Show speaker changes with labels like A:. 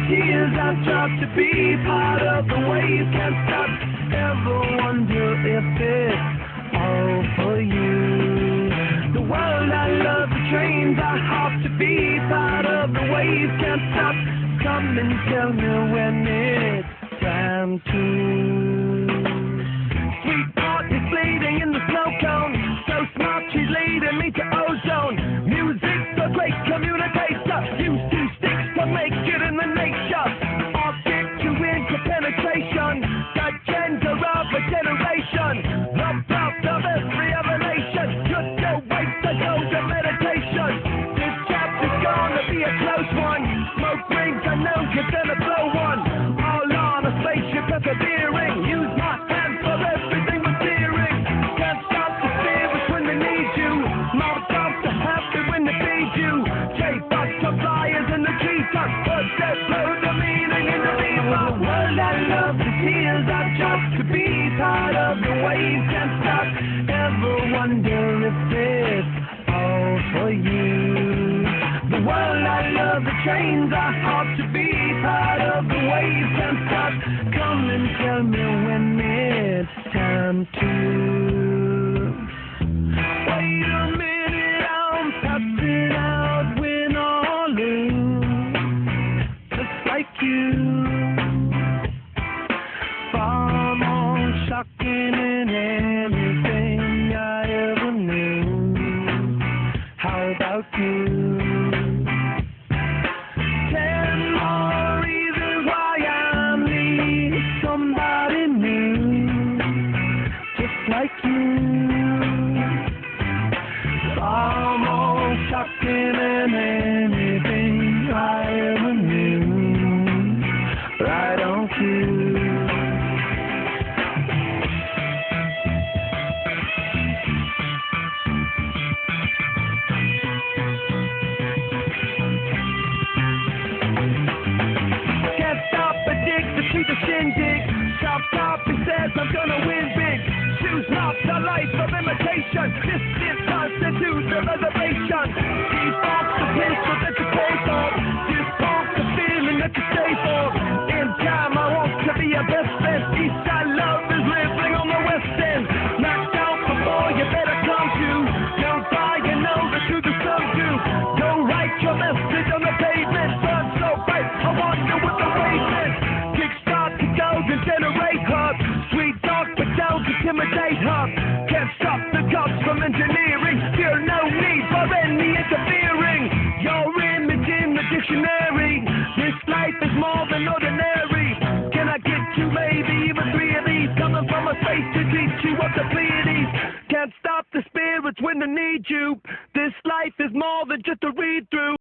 A: tears I've dropped to be part of the wave. Can't stop, ever wonder if it's all for you. The world I love, the trains I hop to be part of the wave. Can't stop, come and tell me when it's time to. Sweetheart is bleeding in the snow cone, so smart she's leading me to ozone. Music's a great communicator, use two sticks to make it in the nature. I'll get you into penetration, the gender of a generation, the birth of every other nation. Just no wait to go to meditation. This chapter's gonna be a close one. Smoke rings, I know you're gonna blow one. All on a spaceship persevering, use my hands for everything but steering. Can't stop the spirits when they need you, mouth drops are happy when they feed you. J-Box suppliers in the treetops, but there's no the meaning in the bebop. The world I love, the tears I've dropped to be part of the wave. Can't stop, ever wonder if it's all for you. The world I love, the trains I hop to be part of the wave. Can't stop, come and tell me when it's time to. Wait a minute, I'm passing out, win or lose, just like you. Far more shocking than anything I ever knew. How about you? 10 more reasons why I need somebody new, just like you. Far more shocking than anything I ever knew. Right on cue. To the shindig, top, he says I'm gonna win big. Choose not the life of imitation. This constitutes a reservation. Default the pistol that you pay for. Default the feeling that you stay for. In time I want to be your best friend. Eastside love is living on the west end. Knocked out before you better come to. Don't buy, you know the truth is some do. Don't write your message on the pavement. Sun so bright, I wonder what the wavelength. Generate her, sweet talk, but don't intimidate her. Can't stop the gods from engineering. Feel no need for any interfering. Your image in the dictionary. This life is more than ordinary. Can I get you maybe even 3 of these? Coming from a space to teach you what the Pleiades. Can't stop the spirits when they need you. This life is more than just a read through.